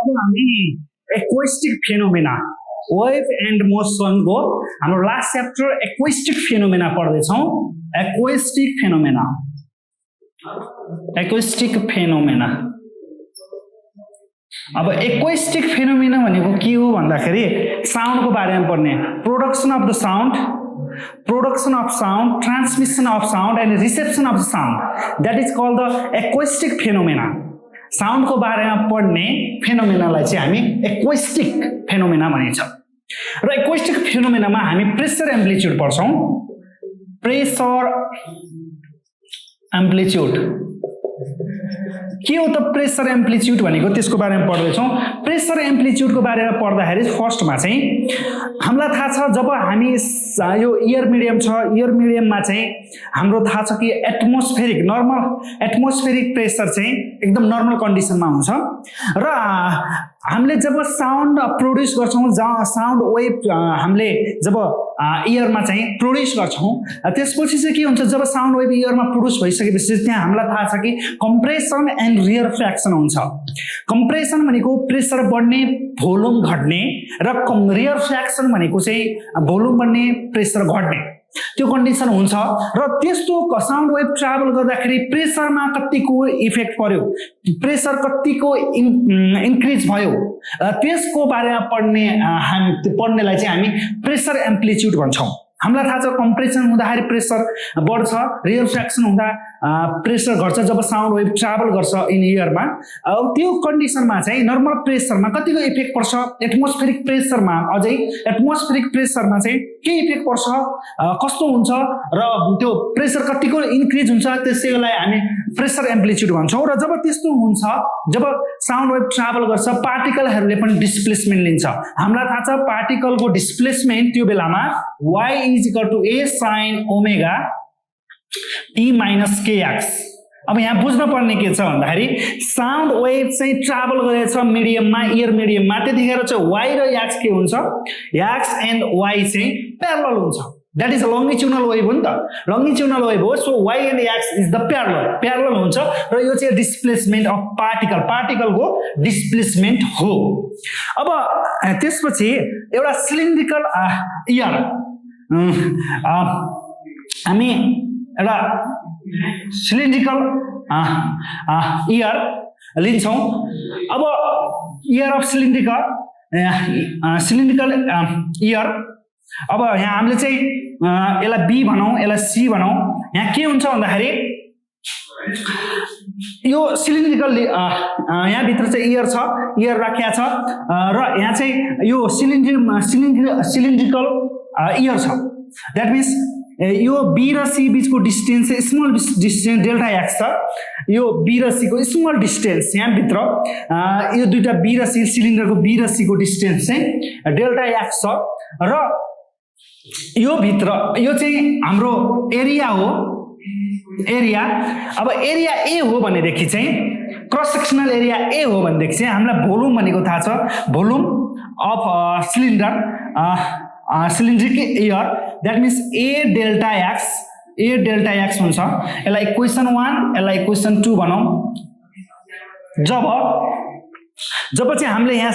अब हामी acoustic phenomena wave and motion को हाम्रो लास्ट च्याप्टर एक्वेस्टिक फेनोमेना पढ्दैछौँ। एक्वेस्टिक फेनोमेना अब एक्वेस्टिक फेनोमेना भनेको के हो भन्दाखेरि साउन्डको बारेमा पढ्ने। Production of sound, transmission of sound and reception of sound, that is called the acoustic phenomena. Sound को बारेमा पढ्ने फेनोमेनालाई चाहिँ हामी एक्वेस्टिक फेनोमेना भनिन्छ। र एक्वेस्टिक फेनोमेनामा हामी प्रेसर एम्प्लिट्युड पढ्छौं। प्रेसर एम्प्लिट्युड के हो त प्रेसर एम्प्लिट्युड भनेको त्यसको बारेमा पढ्दैछौं। प्रेसर एम्प्लिट्युडको बारेमा पढ्दाखेरि फर्स्टमा चाहिँ हामीलाई थाहा छ जब हामी यो एयर मिडियम छ, एयर मिडियममा चाहिँ हाम्रो थाहा छ कि नर्मल एटमोस्फेरिक प्रेसर चाहिँ एकदम नर्मल कन्डिसनमा हुन्छ र हामीले जब साउन्ड प्रोड्युस गर्छौं, साउन्ड वेभ हामीले जब एयरमा चाहिँ प्रोड्युस गर्छौं, त्यसपछि चाहिँ के हुन्छ जब साउन्ड वेभ एयरमा प्रोड्युस भइसकेपछि त्यहाँ हामीलाई थाहा छ कि कम्प्रेसन एन्ड रियरफ्याक्सन हुन्छ। कम्प्रेसन भनेको प्रेसर बढ्ने, भोल्युम घट्ने र रियरफ्याक्सन भनेको चाहिँ भोल्युम बढ्ने, प्रेसर घट्ने, त्यो कन्डिसन हुन्छ। र त्यस्तो साउन्ड वेभ ट्राभल गर्दाखेरि प्रेसरमा कतिको इफेक्ट पर्यो, प्रेसर कतिको इन्क्रिज भयो, त्यसको बारेमा पढ्नेलाई चाहिँ हामी प्रेसर एम्प्लिट्युड भन्छौं। हामीलाई थाहा छ कम्प्रेसन हुँदाखेरि प्रेसर बढ्छ, रियरफ्याक्सन हुँदा प्रेसर घट्छ जब साउन्ड वेभ ट्राभल गर्छ इन एयरमा। अब त्यो कन्डिसनमा चाहिँ नर्मल प्रेसरमा कतिको इफेक्ट पर्छ, एटमोस्फेरिक प्रेसरमा चाहिँ के इफेक्ट पर्छ, कस्तो हुन्छ र त्यो प्रेसर कतिको इन्क्रिज हुन्छ, त्यसैलाई हामी प्रेसर एम्प्लिट्युड भन्छौं। र जब त्यस्तो हुन्छ, जब साउन्ड वेभ ट्राभल गर्छ, पार्टिकलहरूले पनि डिस्प्लेसमेन्ट लिन्छ। हामीलाई थाहा छ पार्टिकलको डिस्प्लेसमेन्ट त्यो बेलामा y is equal to a sin omega t minus kx। अब यहाँ बुझ्न पर्ने के छ भन्दाखेरि साउन्ड वेभ चाहिँ ट्राभल गरेछ मिडियममा, एयर मिडियममा, त्यतिखेर चाहिँ y र x के हुन्छ, x एन्ड y चाहिँ प्यारलल हुन्छ। दैट इज लंगिट्युडनल वेभ हो नि त, लंगिट्युडनल वेभ हो। So y and x is the parallel हुन्छ र यो चाहिँ डिस्प्लेसमेन्ट अफ पार्टिकलको डिस्प्लेसमेन्ट हो। अब त्यसपछि एउटा सिलिन्ड्रिकल एयर हामी एउटा सिलिन्ड्रिकल एयर लिन्छौं। अब एयर अफ सिलिन्ड्रिकल एयर, अब यहाँ हामीले चाहिँ यसलाई बी भनौं, यसलाई सी भनौं। यहाँ के हुन्छ भन्दाखेरि यो सिलिन्ड्रिकल यहाँ भित्र चाहिँ एयर छ, एयर राखिया छ र यहाँ चाहिँ यो सिलिन्ड्रिकल एयर छ। दैट मीन्स यो बी र सी बीचको डिस्टेन्स चाहिँ स्मल डिस्टेन्स डेल्टा एक्स छ। यो बी र सी को स्मल डिस्टेन्स यहाँ भित्र यो दुईटा बी र सी सिलिन्डरको बी र सी को डिस्टेन्स चाहिँ डेल्टा एक्स छ र यो भित्र यो चाहिँ हाम्रो एरिया हो, एरिया। अब एरिया ए हो भनेदेखि चाहिँ क्रस सेक्सनल एरिया ए हो भनेदेखि चाहिँ हामीलाई भोल्युम भनेको थाहा छ, volume of cylindric air, that means A delta X हुन्छ। यसलाई इक्वेसन 1, यसलाई इक्वेसन 2 भनौं। जब चाहिँ हामीले यहाँ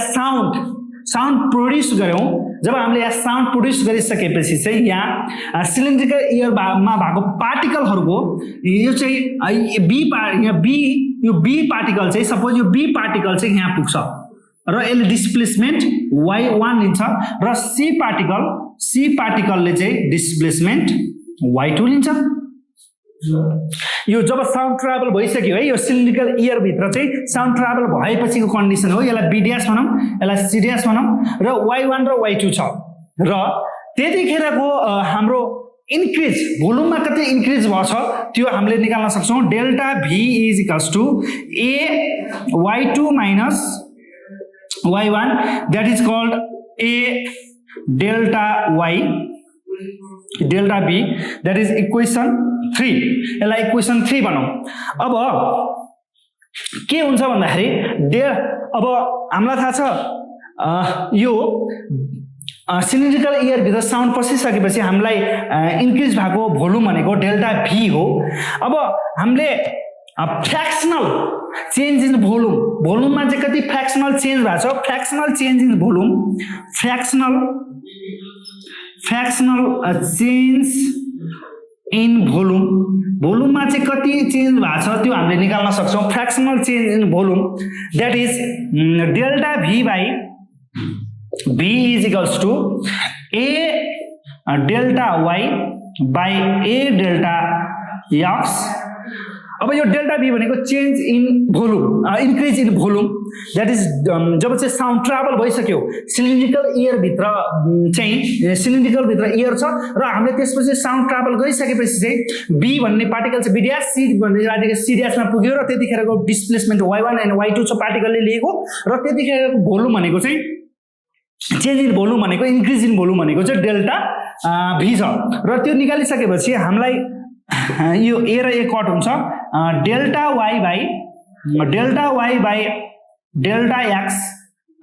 साउन्ड प्रोड्युस गर्यौं, जब हामीले यहाँ साउन्ड प्रोड्युस गरिसकेपछि चाहिँ यहाँ सिलिन्ड्रिकल एयरमा भएको पार्टिकलहरुको यो चाहिँ बी पार्टिकल चाहिँ सपोज यो बी पार्टिकल चाहिँ यहाँ पुग्छ र यसले डिस्प्लेसमेन्ट y1 लिन्छ र सी पार्टिकलले चाहिँ डिस्प्लेसमेन्ट y2 लिन्छ। यो जब साउन्ड ट्राभल भइसक्यो है, यो सिलिन्ड्रिकल एयर भित्र चाहिँ साउन्ड ट्राभल भएपछिको कन्डिसन हो। यसलाई बी ड्याश भनौं, यसलाई सी ड्याश भनौं र y1 र y2 छ र त्यतिखेरको हाम्रो इन्क्रिज भोल्युममा कति इन्क्रिज भछ त्यो हामीले निकाल्न सक्छौं। Delta v is equals to a y2 minus y1, that is called a delta y delta b, that is equation 3। यसलाई इक्वेसन 3 भनौं। अब के हुन्छ भन्दाखेरि अब हामीलाई थाहा छ यो सिलिन्ड्रिकल एयर भित्र साउन्ड पसिसकेपछि हामीलाई इन्क्रिज भएको भोल्युम भनेको डेल्टा v हो। अब हामीले फ्र्याक्सनल चेन्ज इन भोल्युम, भोल्युममा चाहिँ कति फ्र्याक्सनल चेन्ज भएको छ, fractional change in volume, fractional change in volume, भोल्युममा चाहिँ कति चेन्ज भएको छ त्यो हामीले निकाल्न सक्छौँ। Fractional change in volume that is delta V by V is equals to A delta Y by A delta X. अब यो डेल्टा भी भनेको change in volume, increase in volume that is जब चाहिँ साउन्ड ट्राभल भइसक्यो cylindrical एयरभित्र चाहिँ सिलिन्ड्रिकलभित्र air छ र हामीले त्यसपछि साउन्ड ट्राभल गरिसकेपछि चाहिँ बी भन्ने पार्टिकल चाहिँ बिड्यास सी भन्ने पार्टिकल सी ड्यासमा पुग्यो र त्यतिखेरको डिस्प्लेसमेन्ट y1 एन्ड y2 छ पार्टिकलले लिएको र त्यतिखेरको भोल्युम भनेको चाहिँ चेन्ज इन भोल्युम भनेको इन्क्रिज इन भोल्युम भनेको चाहिँ डेल्टा भी छ र त्यो निकालिसकेपछि हामीलाई यो ए र ए कट हुन्छ delta Y by delta X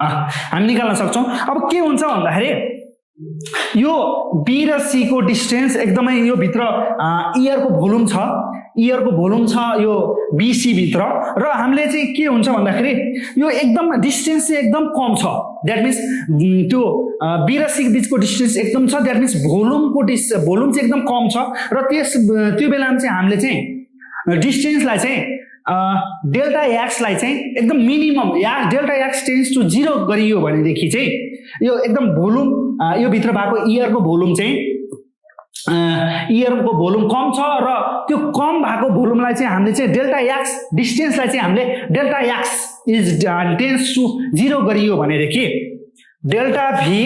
हामी निकाल्न सक्छौँ। अब के हुन्छ भन्दाखेरि यो बी र सी को डिस्टेन्स एकदमै यो भित्र इयरको भोल्युम छ यो बीसी भित्र र हामीले चाहिँ के हुन्छ भन्दाखेरि यो एकदम डिस्टेन्स चाहिँ एकदम कम छ द्याट मिन्स त्यो बी र सी बीचको डिस्टेन्स एकदम छ द्याट मिन्स भोल्युम चाहिँ एकदम कम छ र त्यो बेलामा चाहिँ हामीले चाहिँ डिस्टेन्सलाई चाहिँ डेल्टा एक्सलाई चाहिँ एकदम minimum delta X tends to 0 गरियो भनेदेखि चाहिँ यो एकदम भोल्युम यो भित्र भएको इयरको भोल्युम चाहिँ इयरको भोल्युम कम छ र त्यो कम भएको भोल्युमलाई चाहिँ हामीले चाहिँ डेल्टा एक्स डिस्टेन्सलाई चाहिँ हामीले delta X is tends to 0 गरियो भनेदेखि delta V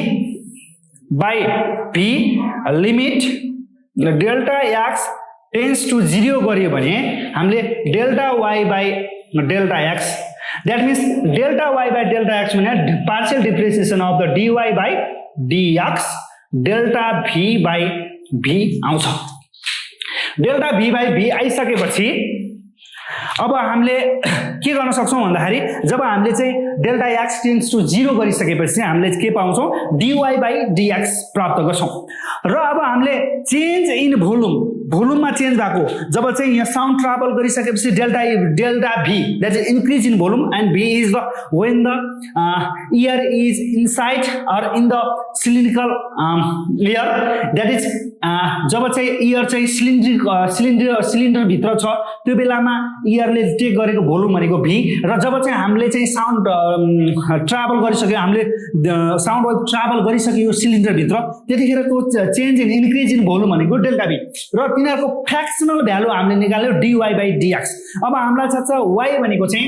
by V limit delta X tends to 0 गरियो भने हामीले delta Y by delta X that means delta Y by delta X भने partial differentiation of the dy by dx delta V by V आउँछ। Delta V by भी आइसकेपछि अब हामीले के गर्न सक्छौँ भन्दाखेरि जब हामीले चाहिँ डेल्टा एक्स टेन्स टु 0 गरिसकेपछि चाहिँ हामीले के पाउँछौँ डिवाई बाई डिएक्स प्राप्त गर्छौँ र अब हामीले चेन्ज इन भोल्युममा चेन्ज भएको जब चाहिँ यहाँ साउन्ड ट्राभल गरिसकेपछि delta V that is increase in volume and V is the when the air is inside or in the cylindrical air that is जब चाहिँ इयर चाहिँ सिलिन्डरभित्र छ त्यो बेलामा इयरले टेक गरेको भोल्युम भनेको भी र जब चाहिँ हामीले चाहिँ साउन्ड ट्राभल गरिसक्यो हामीले साउन्ड वेभ ट्राभल गरिसक्यो यो सिलिन्डरभित्र त्यतिखेरको change in increase in volume भनेको डेल्टा भी र तिनीहरूको फ्र्याक्सनल भ्यालु हामीले निकाल्यो डिवाई बाई डिएक्स। अब हामीलाई थाहा छ वाई भनेको चाहिँ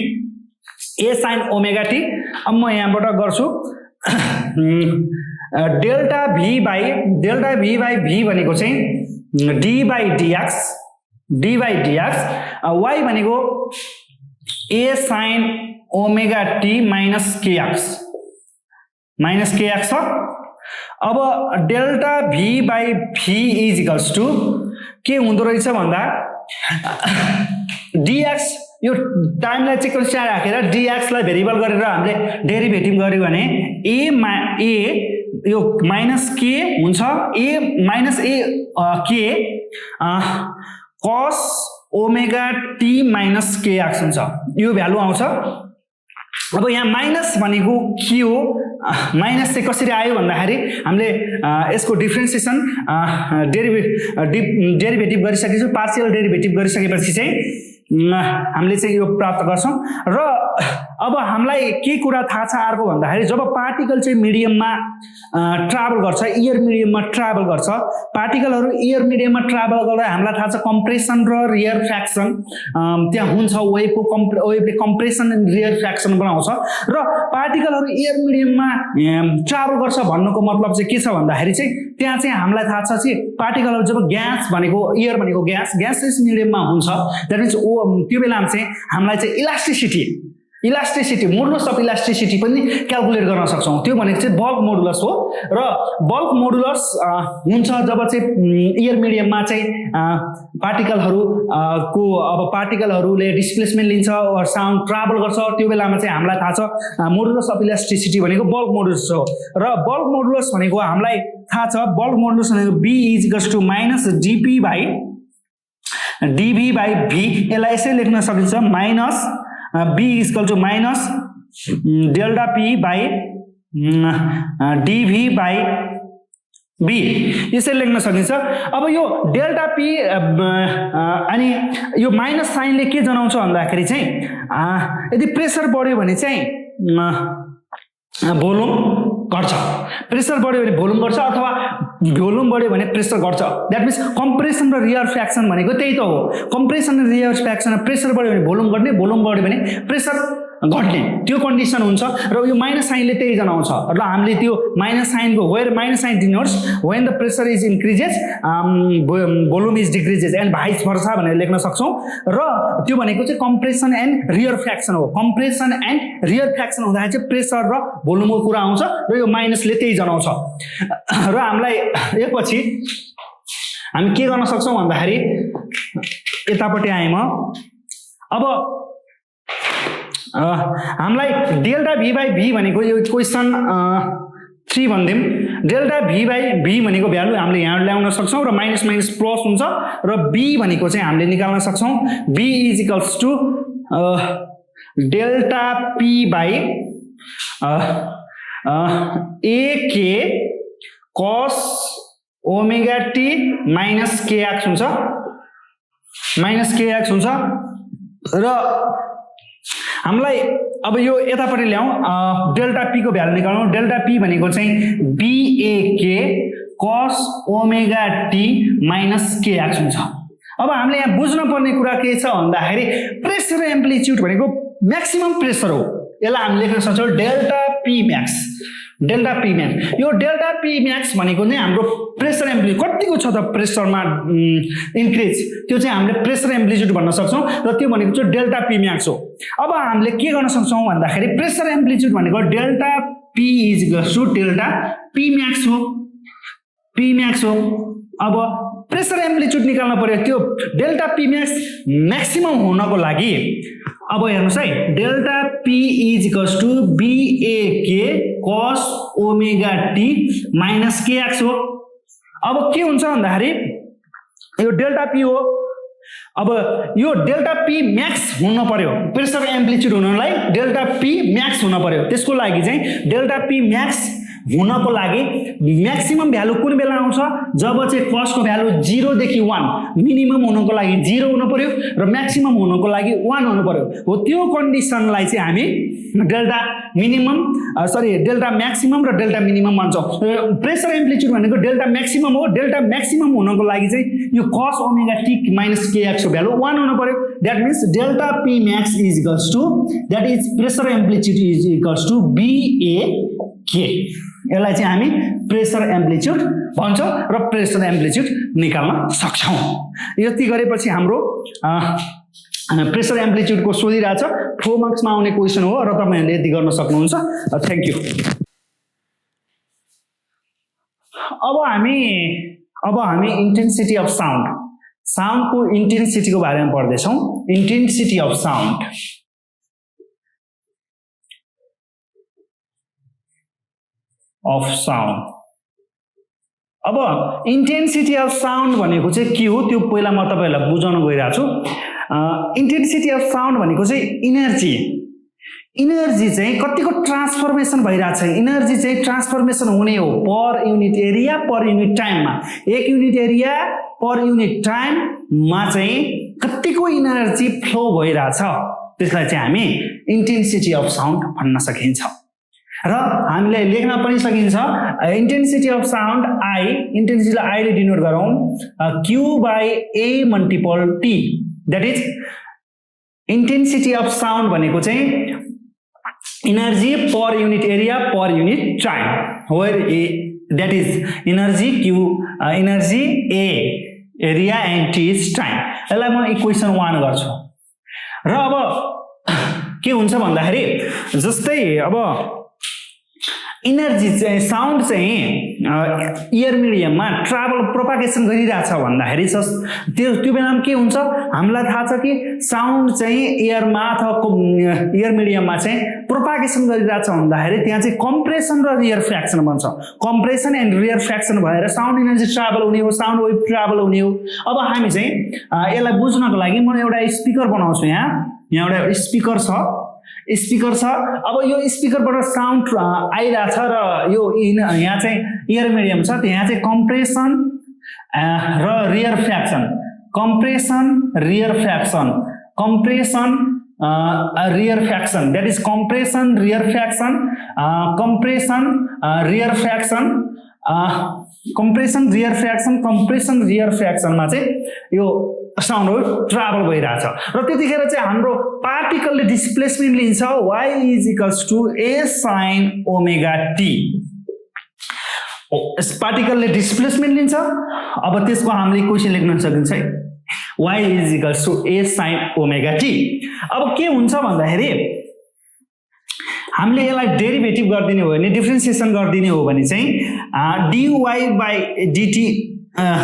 ए साइन ओमेगा टी। अब म यहाँबाट गर्छु डेल्टा भी बाई भी भनेको चाहिँ डी बाई डिएक्स वाई भनेको A sine omega T minus KX छ। अब delta V by V is equals to के हुँदो रहेछ भन्दा डिएक्स यो टाइमलाई चाहिँ कन्स्ट्यान्ट राखेर डिएक्सलाई भेरिएबल गरेर हामीले डेरिभेटिभ गर्यो भने ए यो माइनस के हुन्छ ए माइनस ए के कस ओमेगा टी माइनस के एक्स हुन्छ यो भ्यालु आउँछ। अब यहाँ माइनस भनेको के हो माइनस चाहिँ कसरी आयो भन्दाखेरि हामीले यसको डिफ्रेन्सिएसन डेरिभेटिभ गरिसकेछौँ पार्शियल डेरिभेटिभ गरिसकेपछि चाहिँ हामीले चाहिँ यो प्राप्त गर्छौँ र अब हामीलाई के कुरा थाहा छ अर्को भन्दाखेरि जब पार्टिकल चाहिँ मिडियममा ट्राभल गर्छ इयर मिडियममा ट्राभल गर्छ पार्टिकलहरू इयर मिडियममा ट्राभल गर्दा हामीलाई थाहा छ कम्प्रेसन र रियर फ्र्याक्सन त्यहाँ हुन्छ वेभले कम्प्रेसन एन्ड रियर फ्र्याक्सन बनाउँछ र पार्टिकलहरू इयर मिडियममा ट्राभल गर्छ भन्नुको मतलब चाहिँ के छ भन्दाखेरि चाहिँ त्यहाँ चाहिँ हामीलाई थाहा छ चाहिँ पार्टिकलहरू जब ग्यास भनेको इयर भनेको ग्यास मिडियममा हुन्छ द्याट मिन्स त्यो बेलामा चाहिँ हामीलाई चाहिँ इलास्टिसिटी मोडुलस अफ इलास्टिसिटी पनि क्याल्कुलेट गर्न सक्छौँ त्यो भनेको चाहिँ बल्क मोडुलस हो र बल्क मोडुलस हुन्छ जब चाहिँ इयर मिडियममा चाहिँ पार्टिकलहरूले डिस्प्लेसमेन्ट लिन्छ वा साउन्ड ट्राभल गर्छ त्यो बेलामा चाहिँ हामीलाई थाहा छ मोडुलस अफ इलास्टिसिटी भनेको बल्क मोडुलस हो र बल्क मोडुलस भनेको हामीलाई थाहा छ बल्क मोडुलस भनेको B is equals to minus DP by dv by v, यसलाई यसै लेख्न सकिन्छ minus b equal to minus delta p by dv by b, यसरी लेख्न सकिन्छ। अब यो डेल्टा p अनि यो माइनस साइनले के जनाउँछ भन्दाखेरि चाहिँ यदि प्रेसर बढ्यो भने चाहिँ भोल्युम घट्छ, प्रेसर बढ्यो भने भोल्युम घट्छ अथवा भोल्युम बढ्यो भने प्रेसर घट्छ। द्याट मिन्स कम्प्रेसन र रियरफ्याक्सन भनेको त्यही त हो। कम्प्रेसन र रियरफ्याक्सन, प्रेसर बढ्यो भने भोल्युम घट्ने, भोल्युम बढ्यो भने प्रेसर घट्ने, त्यो कन्डिसन हुन्छ। र यो माइनस साइनले त्यही जनाउँछ। र हामीले त्यो माइनस साइनको where minus sign denotes when the pressure is increases volume is decreases and vice versa भनेर लेख्न सक्छौँ। र त्यो भनेको चाहिँ कम्प्रेसन एन्ड रियरफ्याक्सन हो। कम्प्रेसन एन्ड रियरफ्याक्सन हुँदाखेरि चाहिँ प्रेसर र भोल्युमको कुरा आउँछ र यो माइनसले त्यही जनाउँछ। र हामीलाई एकपछि हामी के गर्न सक्छौँ भन्दाखेरि यतापट्टि आएँ म। अब हामीलाई डेल्टा v बाई v भनेको यो क्वेसन 3 भन्दिम। डेल्टा v बाई v भनेको भ्यालु हामीले यहाँ ल्याउन सक्छौँ र माइनस माइनस प्लस हुन्छ र b भनेको चाहिँ हामीले निकाल्न सक्छौँ। b is equals to delta p by ak cos omega t minus kx हुन्छ, माइनस kx हुन्छ। र हामीलाई अब यो यतापट्टि ल्याउँ, डेल्टा p को भ्यालु निकाल्नु। डेल्टा p भनेको चाहिँ bak cos omega t minus kx हुन्छ। अब हामीले यहाँ बुझ्न पर्ने कुरा के छ भन्दाखेरि प्रेसर एम्प्लिट्युड भनेको म्याक्सिमम प्रेसर हो। यसलाई हामीले लेख्न सक्छौँ delta p Max, delta p Max. यो डेल्टा p म्याक्स भनेको नै हाम्रो प्रेसर एम्प्लिट्युड कतिको छ त प्रेसरमा इन्क्रिज, त्यो चाहिँ हामीले प्रेसर एम्प्लिट्युड भन्न सक्छौँ र त्यो भनेको चाहिँ डेल्टा p म्याक्स हो। अब हामीले के गर्न सक्छौँ भन्दाखेरि प्रेसर एम्प्लिट्युड भनेको delta p is equals to delta p max हो, p म्याक्स हो। अब प्रेसर एम्प्लिट्युड निकाल्न पर्यो, त्यो डेल्टा p म्याक्स म्याक्सिमम हुनको लागि अब हेर्नुस् है, delta p is equals to bak cos omega t minus kx हो। अब के हुन्छ भन्दाखेरि यो डेल्टा p हो। अब यो डेल्टा p म्याक्स हुन पर्यो, प्रेसर एम्प्लिट्युड हुनलाई डेल्टा p म्याक्स हुन पर्यो। त्यसको लागि चाहिँ डेल्टा p म्याक्स हुनको लागि म्याक्सिमम भ्यालु कुन बेला आउँछ जब चाहिँ cos को भ्यालु 0 देखि 1, मिनिमम हुनको लागि 0 हुनु पर्यो र म्याक्सिमम हुनको लागि 1 हुनु पर्यो। हो त्यो कन्डिसनलाई चाहिँ हामी डेल्टा मिनिमम डेल्टा म्याक्सिमम र डेल्टा मिनिमम भन्छौँ। प्रेसर एम्प्लिट्युड भनेको डेल्टा म्याक्सिमम हो। डेल्टा म्याक्सिमम हुनको लागि चाहिँ यो cos omega t minus kx को भ्यालु 1 हुनु पर्यो। That means delta p max is equals to that is pressure amplitude is equals to bak। यसलाई चाहिँ हामी प्रेसर एम्प्लिट्युड भन्छौँ र प्रेसर एम्प्लिट्युड निकाल्न सक्छौँ। यति गरेपछि हाम्रो प्रेसर एम्प्लिट्युडको सोधिरहेछ, 4 मार्क्समा आउने क्वेसन हो र तपाईहरुले यति गर्न सक्नुहुन्छ। Thank you. अब हामी इन्टेन्सिटी अफ साउन्ड, साउन्डको इन्टेन्सिटीको बारेमा पढ्दैछौँ। इन्टेन्सिटी अफ साउन्ड अब इन्टेन्सिटी अफ साउन्ड भनेको चाहिँ के हो त्यो पहिला म तपाईहरुलाई बुझाउन गइरहेको छु। इन्टेन्सिटी अफ साउन्ड भनेको चाहिँ इनर्जी चाहिँ कतिको ट्रान्सफर्मेसन भइरहेको छ, इनर्जी चाहिँ ट्रान्सफर्मेसन हुने हो पर युनिट एरिया पर युनिट टाइममा। 1 युनिट एरिया पर युनिट टाइममा चाहिँ कतिको इनर्जी फ्लो भइरहेछ त्यसलाई चाहिँ हामी इन्टेन्सिटी अफ साउन्ड भन्न सकिन्छ। र हामीले लेख्न पनि सकिन्छ इन्टेन्सिटी अफ साउन्ड आई, इन्टेन्सिटीलाई आई ले डिनोट गरौँ q by a multiple t। That is intensity of sound भनेको चाहिँ energy per unit area per unit time, where that is energy q energy a area and t is time. यसलाई म equation 1 गर्छु। र अब के हुन्छ भन्दाखेरि जस्तै अब इनर्जी चाहिँ साउन्ड चाहिँ एयर मिडियममा ट्राभल प्रोपागेसन गरिरहेछ भन्दाखेरि त्यो बेलामा के हुन्छ हामीलाई थाहा छ कि साउन्ड चाहिँ एयरमा अथवा एयर मिडियममा चाहिँ प्रोपागेसन गरिरहेछ भन्दाखेरि त्यहाँ चाहिँ कम्प्रेसन र रियर फ्र्याक्सन भन्छ कम्प्रेसन एन्ड रियर फ्र्याक्सन भएर साउन्ड एनर्जी ट्राभल हुने हो साउन्ड वेभ ट्राभल हुने हो अब हामी चाहिँ यसलाई बुझ्नको लागि म एउटा स्पिकर बनाउँछु यहाँ एउटा स्पिकर छ अब यो स्पिकरबाट साउन्ड आइरहेछ र यो यहाँ चाहिँ इयर मिडियम छ त्यहाँ चाहिँ कम्प्रेसन र rear fraction compression rear fraction that is compression rear fraction compression rear fraction मा चाहिँ यो साउन्ड वेभ ट्राभल भइरहेछ र त्यतिखेर चाहिँ हाम्रो पार्टिकलले डिस्प्लेसमेन्ट लिन्छ y = a sin omega t पार्टिकलले डिस्प्लेसमेन्ट लिन्छ अब त्यसको हामीले इक्वेसन लेख्न सकिन्छ y = a sin omega t अब के हुन्छ भन्दाखेरि हामीले यसलाई डेरिभेटिभ गर्दिने हो भने डिफरेन्सिएसन गर्दिने हो भने चाहिँ dy/dt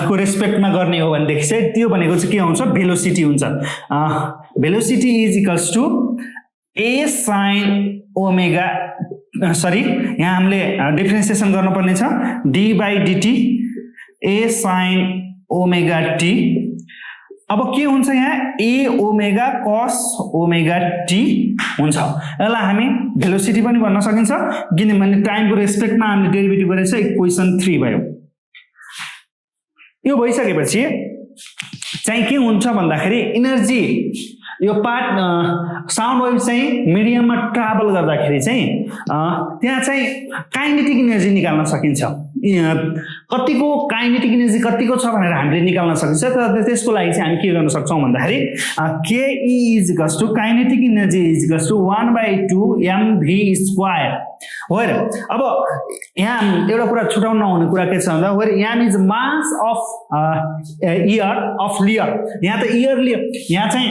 को रेस्पेक्टमा गर्ने हो भनेदेखि चाहिँ त्यो भनेको चाहिँ के हुन्छ भेलोसिटी हुन्छ भेलोसिटी = a sin omega यहाँ हामीले डिफरेन्सिएसन गर्नुपर्ने छ d/dt a sin omega t अब के हुन्छ यहाँ a omega cos omega t हुन्छ यसलाई हामी भेलोसिटी पनि भन्न सकिन्छ किनभने टाइमको रेस्पेक्टमा हामीले डेरिभेटिभ गरेछ इक्वेसन 3 भयो यो भइसकेपछि चाहिँ के हुन्छ भन्दाखेरि एनर्जी यो पार्ट साउन्ड वेभ चाहिँ मिडियममा ट्राभल गर्दाखेरि चाहिँ त्यहाँ चाहिँ काइनेटिक एनर्जी निकाल्न सकिन्छ कतिको काइनेटिक एनर्जी कतिको छ भनेर हामीले निकाल्न सकिन्छ तर त्यसको लागि चाहिँ हामी के गर्न सक्छौं भन्दाखेरि ke = काइनेटिक एनर्जी = 1/2 mv². होइन अब यहाँ एउटा कुरा छुटाउन नहुने कुरा के छ भन्दा यहाँ is mass of year of layer यहाँ त इयर लेयर यहाँ चाहिँ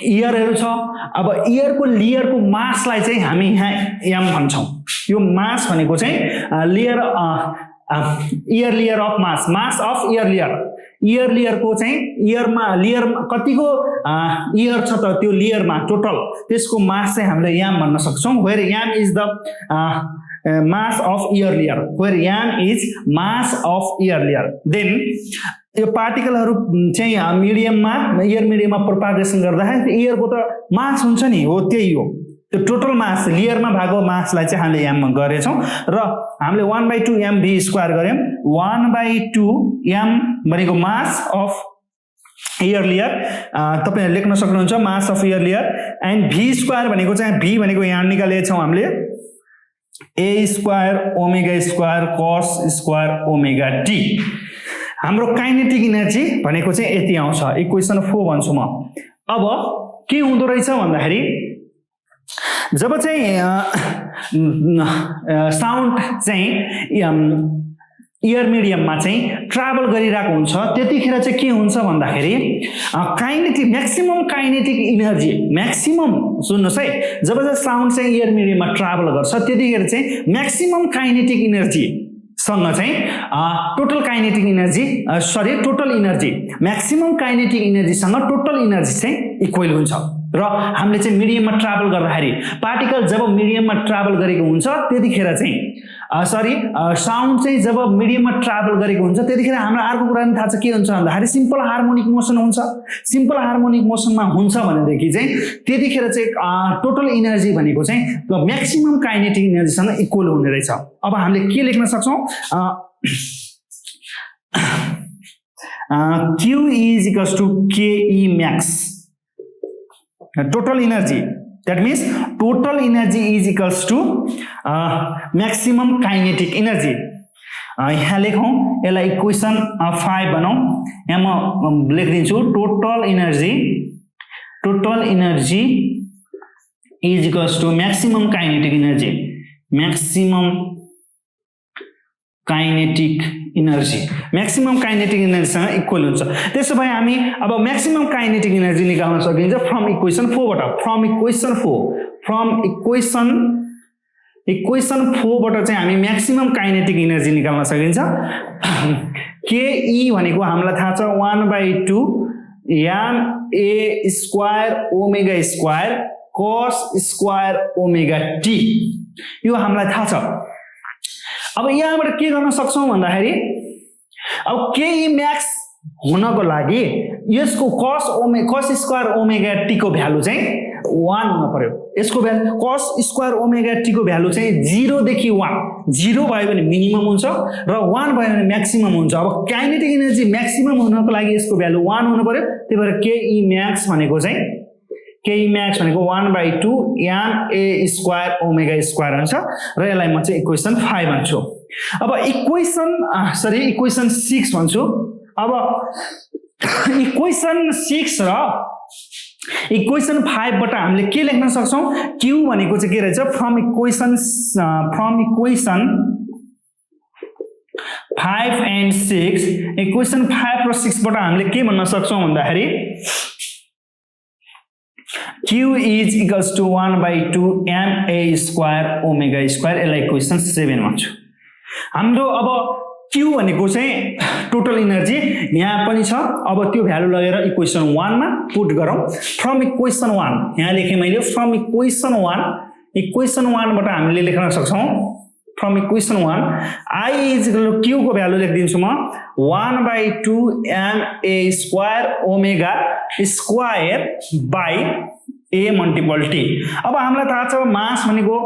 इयरहरु छ अब इयरको लेयरको मासलाई चाहिँ हामी यहाँ m भन्छौं यो मास भनेको चाहिँ layer air layer of mass of air लेयरको चाहिँ इयरमा लेयर कतिको इयर छ त त्यो लेयरमा टोटल त्यसको मास चाहिँ हामीले m भन्न सक्छौं where m is the mass of ear layer where m is mass of ear layer then यो पार्टिकलहरु चाहिँ मिडियममा इयर मिडियममा प्रोपागेसन गर्दाखेरि इयरको त मास हुन्छ नि हो त्यही हो त्यो टोटल मास लेयरमा भएको मासलाई चाहिँ हामीले m गरेछौं र हामीले 1/2 mv² गर्यौं 1/2 m भनेको मास अफ इयर लेयर तपाईहरुले लेख्न सक्नुहुन्छ मास of year layer and v² भनेको चाहिँ v भनेको यहाँ निकालेको छौं हामीले a² ओमेगा² cos² ओमेगा t हाम्रो काइनेटिक एनर्जी भनेको चाहिँ यति आउँछ इक्वेसन 4 भन्छु म अब के हुँदो रहेछ भन्दाखेरि जब चाहिँ साउन्ड चाहिँ इयर मिडियममा चाहिँ ट्राभल गरिरहेको हुन्छ त्यतिखेर चाहिँ के हुन्छ भन्दाखेरि kinetic maximum kinetic energy maximum सुन्नुस् है जब साउन्ड चाहिँ इयर मिडियममा ट्राभल गर्छ त्यतिखेर चाहिँ म्याक्सिमम काइनेटिक एनर्जी सँग चाहिँ total kinetic energy total energy maximum kinetic energy सँग टोटल एनर्जी चाहिँ इक्वल हुन्छ र हामीले चाहिँ मिडियममा ट्राभल गर्दाखेरि पार्टिकल जब मिडियममा ट्राभल गरेको हुन्छ त्यतिखेर चाहिँ साउन्ड चाहिँ जब मिडियममा ट्राभल गरेको हुन्छ त्यतिखेर हाम्रो अर्को कुरा पनि थाहा छ के हुन्छ भन्दाखेरि सिम्पल हार्मोनिक मोसन हुन्छ सिम्पल हार्मोनिक मोसनमा हुन्छ भनेदेखि चाहिँ त्यतिखेर चाहिँ टोटल एनर्जी भनेको चाहिँ म्याक्सिमम काइनेटिक एनर्जीसँग इक्वल हुने रहेछ अब हामीले के लेख्न सक्छौं Q = ke max total energy that means total energy is equals to maximum kinetic energy यहाँ लेखौं यसलाई इक्वेसन 5 बनाऊ यहाँ म लेख्दिन्छु total energy is equals to maximum kinetic energy maximum kinetic energy सँग इक्वल हुन्छ त्यसो भए हामी अब म्याक्सिमम काइनेटिक एनर्जी निकाल्न सकिन्छ फ्रम इक्वेसन 4 बाट फ्रम इक्वेसन 4 बाट चाहिँ हामी म्याक्सिमम काइनेटिक एनर्जी निकाल्न सकिन्छ ke भनेको हामीलाई थाहा छ 1/2 ma² ओमेगा² cos square omega T यो हामीलाई थाहा छ। अब यहाँबाट के गर्न सक्छौं भन्दाखेरि अब के म्याक्स हुनको लागि यसको cos स्क्वायर ओमेगा टी को भ्यालु चाहिँ 1 हुन पर्यो। यसको value cos square omega T को भ्यालु चाहिँ 0 देखि 1, 0 भयो भने मिनिमम हुन्छ र 1 भयो भने म्याक्सिमम हुन्छ। अब काइनेटिक एनर्जी म्याक्सिमम हुनको लागि यसको भ्यालु 1 हुनु पर्यो। त्यही भएर के म्याक्स भनेको चाहिँ 1/2 ma स्क्वायर ओमेगा स्क्वायर हुन्छ र यसलाई म चाहिँ इक्वेसन 5 भन्छु। अब इक्वेसन 6 भन्छु। अब इक्वेसन 6 र इक्वेसन 5 बाट हामीले के लेख्न सक्छौं q भनेको चाहिँ के रहेछ फ्रम इक्वेसन 5 and 6 इक्वेसन 5 र 6 बाट हामीले के भन्न सक्छौं भन्दाखेरि q is equals to 1/2 ma square omega square यसलाई इक्वेसन 7 भन्छौं। हाम्रो अब q भनेको चाहिँ टोटल एनर्जी यहाँ पनि छ। अब त्यो भ्यालु लगेर इक्वेसन 1 मा पुट गरौँ। फ्रम इक्वेसन 1 यहाँ लेखे मैले फ्रम इक्वेसन 1 बाट हामीले लेख्न सक्छौं from equation 1 I is equal to q को भ्यालु लेख्दिन्छु म 1/2 ma square omega square by a multiple t। अब हामीलाई थाहा छ मास भनेको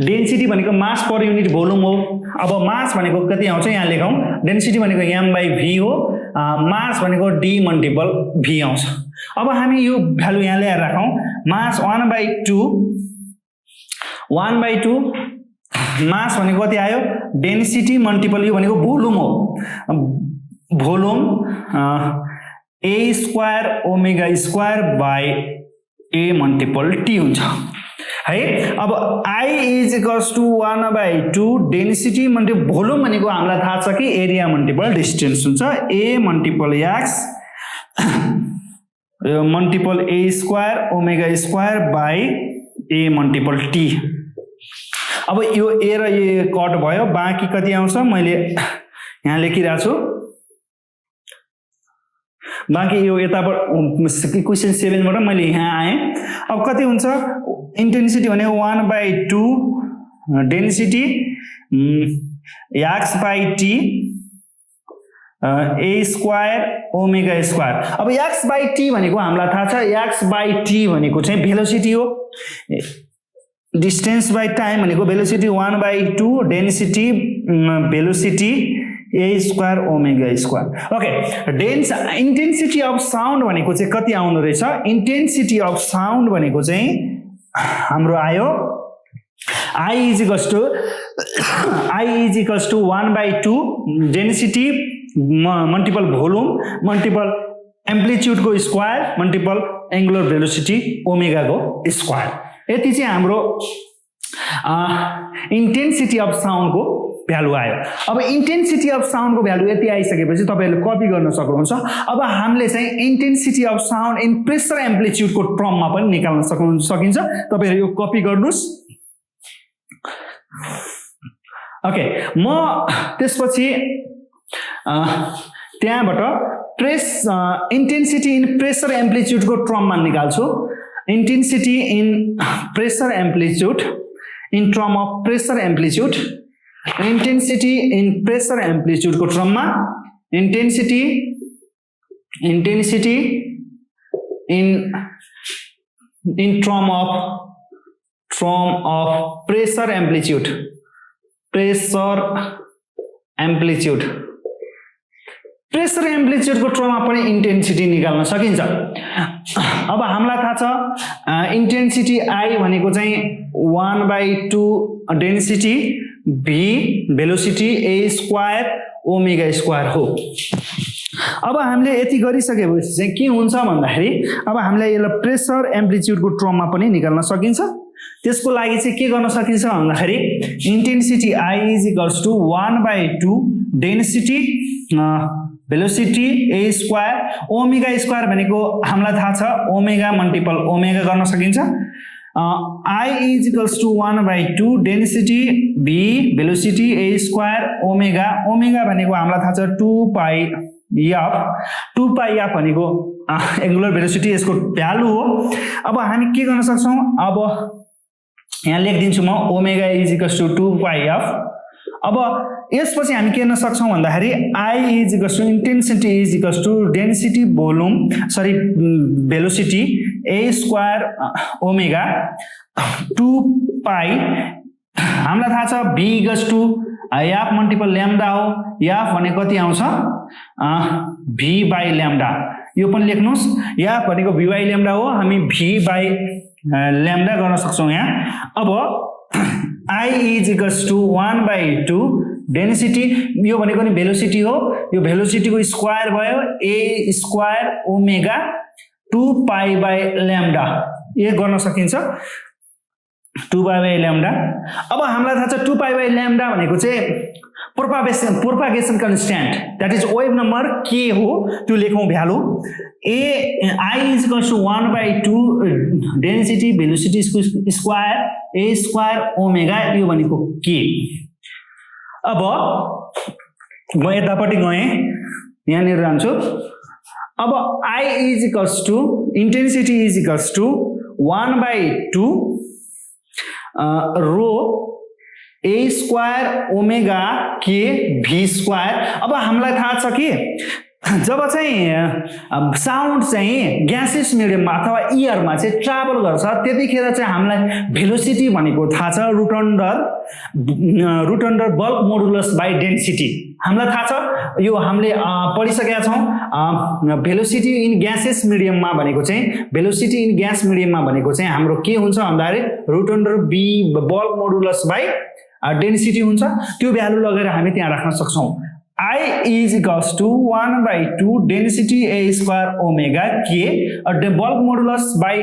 डेन्सिटी भनेको मास पर युनिट भोल्युम हो। अब मास भनेको कति आउँछ यहाँ लेखौं डेन्सिटी भनेको m/v हो, मास भनेको d मल्टिपल v आउँछ। अब हामी यो भ्यालु यहाँ ल्याएर राखौं मास 1/2 मास भनेको कति आयो डेन्सिटी मल्टिपल यो भनेको भोल्युम हो, volume a square omega square by a multiple t हुन्छ है। अब I is equals to 1/2 density multiple volume भनेको हामीलाई थाहा छ कि एरिया मल्टिपल डिस्टेन्स हुन्छ a multiple x multiple a square omega square by a multiple t। अब यो a र a कट भयो बाँकी कति आउँछ मैले यहाँ लेखिरहेको छु बाँकी यो यताबाट इक्वेसन 7 बाट मैले यहाँ आए। अब कति हुन्छ इन्टेन्सिटी भनेको 1/2 density x by t a square omega square. अब x बाइ t भनेको हामीलाई थाहा छ x बाइ t भनेको चाहिँ भेलोसिटी हो, डिस्टेन्स बाइ टाइम भनेको velocity 1/2 density velocity a square omega square. Okay intensity of sound भनेको चाहिँ कति आउनु रहेछ इन्टेन्सिटी अफ साउन्ड भनेको चाहिँ हाम्रो आयो I is equals to 1/2 density multiple volume multiple amplitude को square multiple angular velocity omega को स्क्वायर। यति चाहिँ हाम्रो इन्टेन्सिटी अफ साउन्ड को भ्यालु आयो। अब इन्टेन्सिटी अफ साउन्ड को भ्यालु यति आइसकेपछि तपाईहरुले कपी गर्न सक्नुहुन्छ। अब हामीले चाहिँ intensity of sound in pressure amplitude को टर्ममा पनि निकाल्न सकिन्छ। तपाईहरु यो कपी गर्नुस्। ओके म त्यसपछि त्यहाँबाट इन्टेन्सिटी इन प्रेसर एम्प्लिट्युड को टर्ममा निकाल्छु। Intensity in pressure amplitude in term of pressure amplitude intensity in pressure amplitude को टर्म में intensity in term of pressure amplitude pressure amplitude को टर्म में पनि इंटेंसिटी निकाल्न सकिन्छ। अब हामीलाई थाहा छ इंटेंसिटी आई भनेको चाहिँ 1/2 density v velocity a square omega square हो। अब हामीले यति गरिसकेपछि चाहिँ के हुन्छ भन्दाखेरि अब हामीले यसलाई प्रेशर एम्प्लिट्युड को टर्ममा पनि निकाल्न सकिन्छ। त्यसको लागि चाहिँ के गर्न सकिन्छ भन्दाखेरि intensity I is equals to 1/2 density velocity a square omega square भनेको हामीलाई थाहा छ ओमेगा मल्टिपल ओमेगा गर्न सकिन्छ। I is equals to 1/2 density v velocity a square omega omega भनेको हामीलाई थाहा छ 2 पाई एफ 2 पाई एफ भनेको एंगुलर भेलोसिटी यसको भ्यालु हो। अब हामी के गर्न सक्छौं, अब यहाँ लेखिदिन्छु म omega is equals to 2 pi F. अब यसपछि हामी के गर्न सक्छौं भन्दाखेरि I is equals to intensity is equals to density volume sorry velocity a square omega 2 pi, हामीलाई थाहा छ v equals to F multiple lambda हो। एफ भने कति आउँछ v बाई ल्याम्डा, यो पनि लेख्नुस्। एफ भनेको v बाई ल्याम्डा हो, हामी v बाई ल्याम्डा गर्न सक्छौं यहाँ। अब I is equals to 1/2 density, यो भनेको नि भेलोसिटी हो, यो भेलोसिटीको स्क्वायर भयो a square omega 2 pi by lambda, यो गर्न सकिन्छ 2 पाई बाई ल्याम्डा। अब हामीलाई थाहा छ 2 पाई बाई ल्याम्डा भनेको चाहिँ propagation constant, that is wave number k हो, त्यो लेखौं value I is equals to 1/2 density velocity square a square omega, यो भनेको k। अब म यतापट्टि गएँ, यहाँनिर जान्छु। अब I is equals to intensity is equals to 1/2 rho a square omega k v square. अब हामीलाई थाहा छ कि जब चाहिँ साउन्ड चाहिँ ग्यासियस मिडियममा अथवा एयरमा चाहिँ ट्राभल गर्छ त्यतिखेर चाहिँ हामीलाई भेलोसिटी भनेको थाहा छ root under bulk modulus by density, हामीलाई थाहा छ, यो हामीले पढिसकेका छौं। भेलोसिटी इन ग्यासियस मिडियममा भनेको चाहिँ भेलोसिटी इन ग्यास मिडियममा भनेको चाहिँ हाम्रो के हुन्छ भन्दाखेरि root under B bulk modulus by density हुन्छ। त्यो भ्यालु लगेर हामी त्यहाँ राख्न सक्छौं। I is equals to 1/2 density a square omega k, bulk modulus by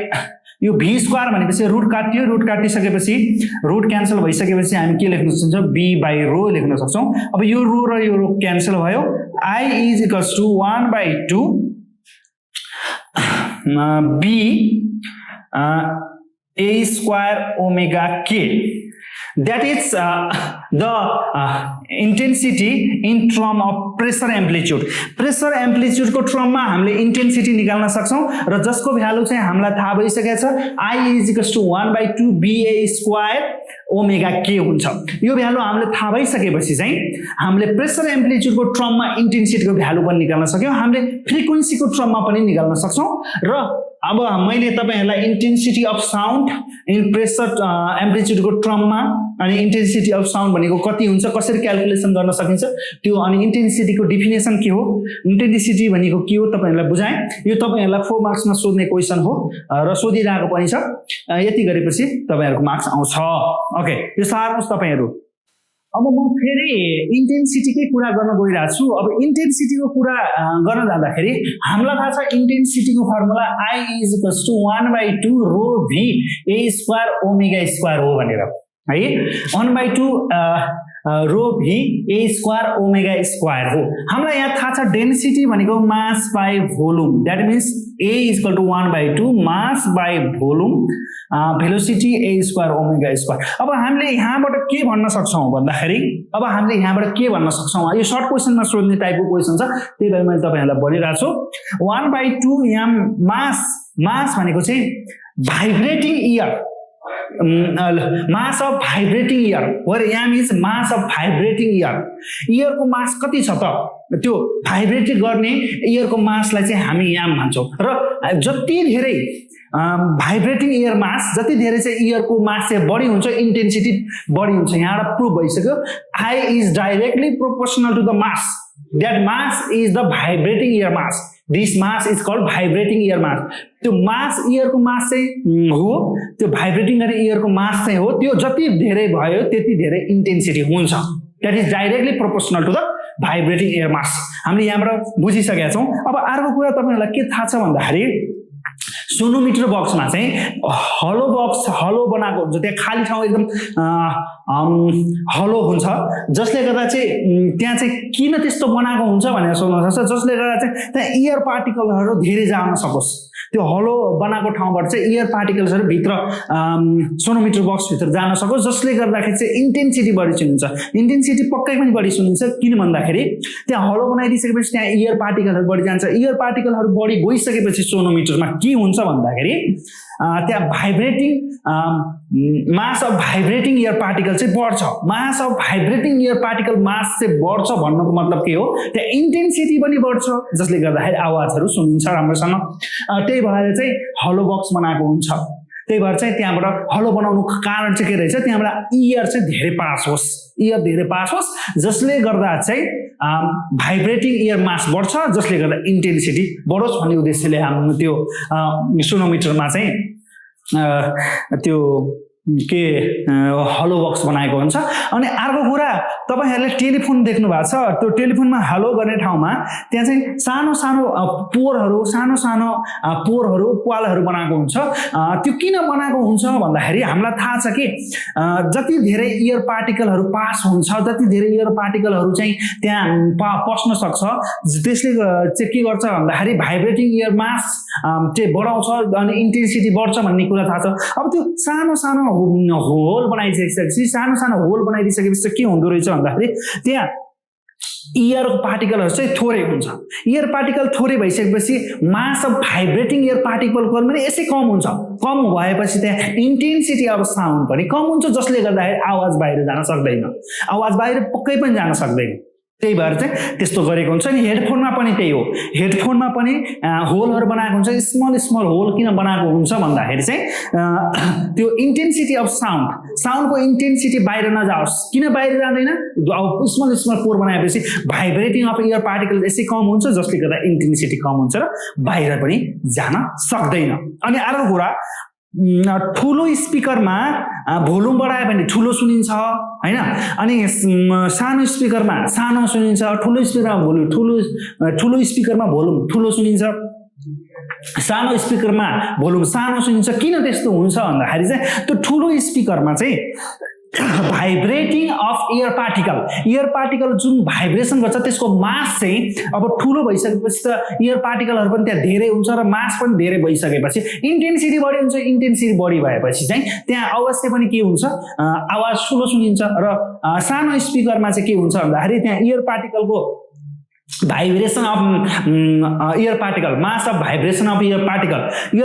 यो v स्क्वायर भनेपछि रुट काट्यो, रुट काटिसकेपछि रुट क्यान्सल भइसकेपछि हामी के लेख्न सक्छौं b बाई रो लेख्न सक्छौं। अब यो रो र यो रो क्यान्सल भयो। I is equals to 1/2 b a square omega k, that is the intensity in term of pressure amplitude। Pressure amplitude को टर्म में हामीले इंटेंसिटी निकाल्न सक्छौं र जसको भ्यालु चाहिँ हामीलाई थाहा भइसकेको छ I is equals to 1/2 ba square omega k हुन्छ। यो भ्यालु हामीले थाहा भइसकेपछि चाहिँ हामीले प्रेसर एम्प्लिट्युड को टर्म में इंटेंसिटी को भ्यालु पनि निकाल्न सक्यौं, हामीले फ्रिक्वेन्सी को टर्म में पनि निकाल्न सक्छौं। र अब मैले तपाईहरुलाई intensity of sound in pressure amplitude को टर्म में अनि इंटेंसिटी अफ साउन्ड भनेको कति हुन्छ, कसरी क्याल्कुलेसन गर्न सकिन्छ त्यो, अनि इंटेंसिटी को डेफिनेसन के हो, इंटेंसिटी भनेको के हो तपाईहरुलाई बुझाए। यो तपाईहरुलाई 4 मार्क्स मा सोध्ने क्वेशन हो र सोधिरहेको पनि छ। यति गरेपछि तपाईहरुको मार्क्स आउँछ। ओके, यो सार्नुस् तपाईहरु। अब म फेरि इंटेंसिटी कै कुरा गर्न गइरहेको छु। अब इंटेंसिटी को कुरा गर्न जाँदाखेरि हामीलाई थाहा छ इंटेंसिटी को formula I is equals to 1/2 rho v a square omega square हो भनेर है। 1/2 rho v a square omega square हो। हामीलाई यहाँ थाहा छ डेन्सिटी भनेको mass by volume, that means a is equal to 1/2 mass by volume velocity a square omega square. अब हामीले यहाँबाट के भन्न सक्छौं भन्दाखेरि अब हामीले यहाँबाट के भन्न सक्छौं, यो सर्ट क्वेशनमा सोध्ने टाइपको क्वेशन छ, त्यही भएर मैले तपाईहरुलाई भनिरहेको छु। 1/2 यहाँ मास भनेको चाहिँ vibrating ear, mass of vibrating ear, where M is mass of vibrating ear. Ear को मास कति छ त, त्यो भाइब्रेट गर्ने इयर को मासलाई चाहिँ हामी याम भन्छौं। र जति धेरै भाइब्रेटिङ इयर मास, जति धेरै चाहिँ इयर को मास चाहिँ बढी हुन्छ इंटेंसिटी बढी हुन्छ। यहाँबाट प्रुभ भइसक्यो I is directly proportional to the mass, that mass is the vibrating ear mass, this mass is called vibrating ear mass। त्यो मास इयर को मास चाहिँ हो, त्यो भाइब्रेटिङ गर्ने इयर को मास चाहिँ हो, त्यो जति धेरै भयो त्यति धेरै इंटेंसिटी हुन्छ, that is directly proportional to the vibrating air mass. हामीले यहाँबाट बुझिसकेका छौं। अब अर्को कुरा तपाईहरुलाई के थाहा छ भन्दाखेरि सोनोमिटर बक्समा चाहिँ हलो बक्स, हलो बनाएको हुन्छ, त्यहाँ खाली ठाउँ एकदम हलो हुन्छ, जसले गर्दा चाहिँ त्यहाँ चाहिँ किन त्यस्तो बनाएको हुन्छ भनेर सोध्न सक्छ, जसले गर्दा चाहिँ त्यहाँ एयर पार्टिकलहरु धेरै जान सकोस्। त्यो हलो बनाएको ठाउँबाट चाहिँ एयर पार्टिकल्सहरू भित्र सोनोमिटर बक्सभित्र जान सकोस्, जसले गर्दाखेरि चाहिँ इन्टेन्सिटी बढी सुनिन्छ। इन्टेन्सिटी पक्कै पनि बढी सुनिन्छ, किन भन्दाखेरि त्यहाँ हलो बनाइदिइसकेपछि त्यहाँ एयर पार्टिकलहरू बढी जान्छ। एयर पार्टिकलहरू बढी गइसकेपछि सोनोमिटरमा के हुन्छ भन्दाखेरि त्यहाँ vibrating mass of vibrating air particle चाहिँ बढ्छ। Mass of vibrating air particle mass चाहिँ बढ्छ भन्नुको मतलब के हो, त्यहाँ इन्टेन्सिटी पनि बढ्छ, जसले गर्दाखेरि आवाजहरू सुनिन्छ राम्रोसँग। त्यही भएर चाहिँ हलो बक्स बनाएको हुन्छ। त्यही भएर चाहिँ त्यहाँबाट हलो बनाउनुको कारण चाहिँ के रहेछ, त्यहाँबाट एयर चाहिँ धेरै पास होस्, एयर धेरै पास होस्, जसले गर्दा चाहिँ भाइब्रेटिङ एयर मास बढ्छ, जसले गर्दा इन्टेन्सिटी बढोस् भन्ने उद्देश्यले हाम्रो त्यो सोनोमिटरमा चाहिँ त्यो के हलो बक्स बनाएको हुन्छ। अनि अर्को कुरा, तपाईहरूले टेलिफोन देख्नु भएको छ, त्यो टेलिफोनमा हलो गर्ने ठाउँमा त्यहाँ चाहिँ सानो सानो पोरहरू प्वालहरू बनाएको हुन्छ। त्यो किन बनाएको हुन्छ भन्दाखेरि हामीलाई थाहा छ कि जति धेरै एयर पार्टिकलहरू पास हुन्छ, जति धेरै एयर पार्टिकलहरू चाहिँ त्यहाँ पस्न सक्छ, त्यसले चाहिँ के गर्छ भन्दाखेरि भाइब्रेटिङ एयर मास चाहिँ बढाउँछ अनि इन्टेन्सिटी बढ्छ भन्ने कुरा थाहा छ। अब त्यो सानो सानो होल बनाइसकेपछि, सानो सानो होल बनाइदिइसकेपछि के हुँदो रहेछ भन्दाखेरि त्यहाँ एयर पार्टिकलहरू चाहिँ थोरै हुन्छ। एयर पार्टिकल थोरै भइसकेपछि मास अफ भाइब्रेटिङ एयर पार्टिकलको पनि यसै कम हुन्छ। कम भएपछि त्यहाँ इन्टेन्सिटी अफ साउन्ड पनि कम हुन्छ, जसले गर्दाखेरि आवाज बाहिर जान सक्दैन, आवाज बाहिर पक्कै पनि जान सक्दैन। त्यही भएर चाहिँ त्यस्तो गरेको हुन्छ। नि हेडफोनमा पनि त्यही हो, हेडफोनमा पनि होलहरू बनाएको हुन्छ। स्मल स्मल होल किन बनाएको हुन्छ भन्दाखेरि चाहिँ त्यो इन्टेन्सिटी अफ साउन्डको इन्टेन्सिटी बाहिर नजाओस्। किन बाहिर जाँदैन, अब स्मल स्मल पोर बनाएपछि भाइब्रेटिङ अफ एयर पार्टिकल यसै कम हुन्छ, जसले गर्दा इन्टेन्सिटी कम हुन्छ र बाहिर पनि जान सक्दैन। अनि अर्को कुरा, ठुलो स्पिकरमा भोल्युम बढायो भने ठुलो सुनिन्छ हैन, अनि सानो स्पिकरमा सानो सुनिन्छ, ठुलो स्पिकरमा भोल्युम ठुलो स्पिकरमा भोल्युम ठुलो सुनिन्छ, सानो स्पिकरमा भोल्युम सानो सुनिन्छ। किन त्यस्तो हुन्छ भन्दाखेरि चाहिँ त्यो ठुलो स्पिकरमा चाहिँ भाइब्रेटिङ अफ एयर पार्टिकल जुन भाइब्रेसन गर्छ त्यसको मास चाहिँ अब ठुलो भइसकेपछि त एयर पार्टिकलहरू पनि त्यहाँ धेरै हुन्छ र मास पनि धेरै भइसकेपछि इन्टेन्सिटी बढी हुन्छ। इन्टेन्सिटी बढी भएपछि चाहिँ त्यहाँ अवश्य पनि के हुन्छ, आवाज ठुलो सुनिन्छ। र सानो स्पिकरमा चाहिँ के हुन्छ भन्दाखेरि त्यहाँ एयर पार्टिकलको vibration of air particle, mass of vibration of air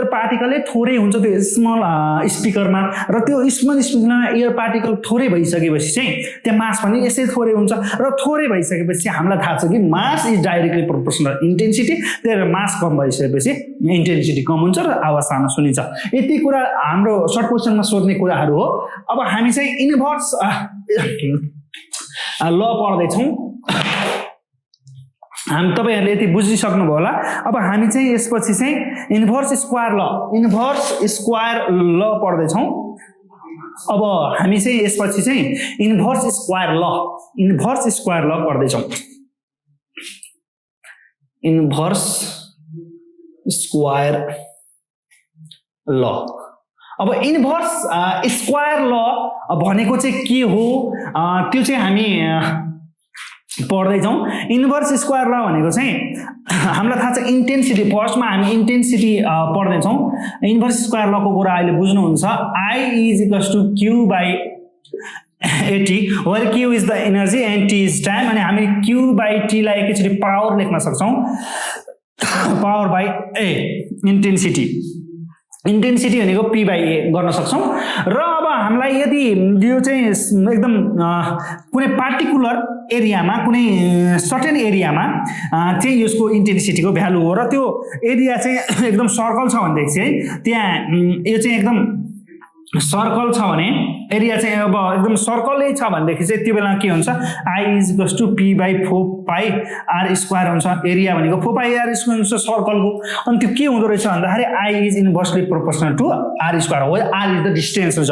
पार्टिकलै थोरै हुन्छ त्यो स्मल स्पिकरमा, र त्यो स्मल स्पिकरमा एयर पार्टिकल थोरै भइसकेपछि चाहिँ त्यहाँ मास पनि यसै थोरै हुन्छ। र थोरै भइसकेपछि हामीलाई थाहा छ कि mass is directly proportional intensity, त्यही भएर मास कम भइसकेपछि इन्टेन्सिटी कम हुन्छ र आवाज सानो सुनिन्छ। यति कुरा हाम्रो सर्ट क्वेसनमा सोध्ने कुराहरू हो। अब हामी चाहिँ इन्भर्स ल पढ्दैछौँ। तपाईहरुले यति बुझिसक्नुभयो होला। अब हामी चाहिँ यसपछि चाहिँ इन्भर्स स्क्वायर ल पढ्दैछौँ। अब हामी चाहिँ यसपछि चाहिँ इन्भर्स स्क्वायर ल पढ्दैछौँ। इन्भर्स स्क्वायर ल। अब इन्भर्स स्क्वायर ल भनेको चाहिँ के हो त्यो चाहिँ हामी पढ्दैछौँ। इन्भर्स स्क्वायर ल भनेको चाहिँ हामीलाई थाहा छ इन्टेन्सिटी, फर्स्टमा हामी इन्टेन्सिटी पढ्दैछौँ। इन्भर्स स्क्वायर लको कुरा अहिले बुझ्नुहुन्छ। I is equals to Q by AT, where Q is the energy and T is time। अनि हामी Q by T लाई एकैचोटि पावर लेख्न सक्छौँ, पावर बाई A इन्टेन्सिटी भनेको P by A गर्न सक्छौँ। र अब हामीलाई यदि यो चाहिँ एकदम कुनै पार्टिकुलर एरियामा, कुनै सर्टेन एरियामा चाहिँ यसको इन्टेन्सिटीको भ्यालु हो, र त्यो एरिया चाहिँ एकदम सर्कल छ भनेदेखि चाहिँ त्यहाँ यो चाहिँ एकदम सर्कल छ भने, एरिया चाहिँ अब एकदम सर्कलै छ भनेदेखि चाहिँ त्यो बेला के हुन्छ, I is equals to P by 4 pi R square हुन्छ। एरिया भनेको 4 pi R स्क्वायर हुन्छ सर्कलको। अनि त्यो के हुँदो रहेछ भन्दाखेरि I is inversely proportional to R square हो। R is the distance हुन्छ।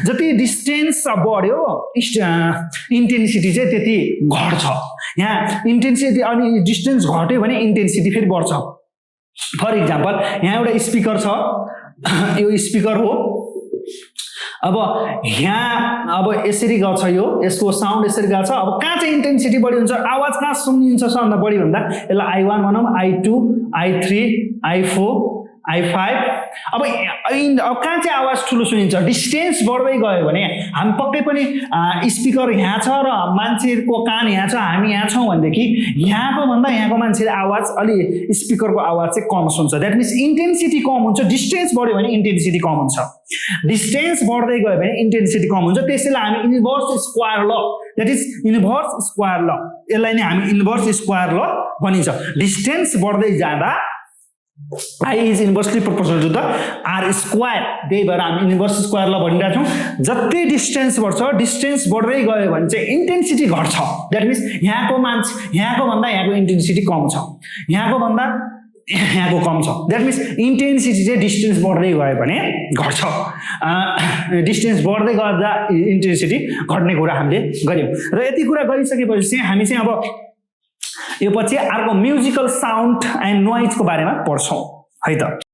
जति डिस्टेन्स बढ्यो इन्टेन्सिटी चाहिँ त्यति घट्छ। यहाँ इन्टेन्सिटी अनि डिस्टेन्स घट्यो भने इन्टेन्सिटी फेरि बढ्छ। फर इक्जाम्पल यहाँ एउटा स्पिकर छ, यो स्पिकर हो। अब यहाँ अब यसरी गर्छ, यो यसको साउन्ड यसरी गर्छ। अब कहाँ चाहिँ इन्टेन्सिटी बढी हुन्छ, आवाज कहाँ सुनिन्छ सबभन्दा बढी भन्दा यसलाई I1 भनौँ, I2, I3, I4, I5 अब कहाँ चाहिँ आवाज ठुलो सुनिन्छ डिस्टेन्स बढ्दै गयो भने हामी पक्कै पनि स्पिकर यहाँ छ र मान्छेको कान यहाँ छ हामी यहाँ छौँ भनेदेखि यहाँको भन्दा यहाँको मान्छेले आवाज अलि स्पिकरको आवाज चाहिँ कम सुन्छ द्याट मिन्स इन्टेन्सिटी कम हुन्छ डिस्टेन्स बढ्यो भने इन्टेन्सिटी कम हुन्छ डिस्टेन्स बढ्दै गयो भने इन्टेन्सिटी कम हुन्छ त्यसैले हामी इन्भर्स स्क्वायर ल द्याट इज इन्भर्स स्क्वायर ल यसलाई नै हामी इन्भर्स स्क्वायर ल भनिन्छ डिस्टेन्स बढ्दै जाँदा I is inversely proportional to the R square त्यही भएर हामी इन्भर्स स्क्वायर ल भनिरहेछौँ जति डिस्टेन्स बढ्छ डिस्टेन्स बढ्दै गयो भने चाहिँ इन्टेन्सिटी घट्छ द्याट मिन्स यहाँको मान्छे यहाँको भन्दा यहाँको इन्टेन्सिटी कम छ यहाँको भन्दा यहाँको कम छ द्याट मिन्स इन्टेन्सिटी चाहिँ डिस्टेन्स बढ्दै गयो भने घट्छ डिस्टेन्स बढ्दै गर्दा इन्टेन्सिटी घट्ने कुरा हामीले गर्यौँ र यति कुरा गरिसकेपछि चाहिँ हामी चाहिँ अब यो पछि अर्को म्युजिकल साउन्ड एन्ड नोइजको बारेमा पढ्छौँ है त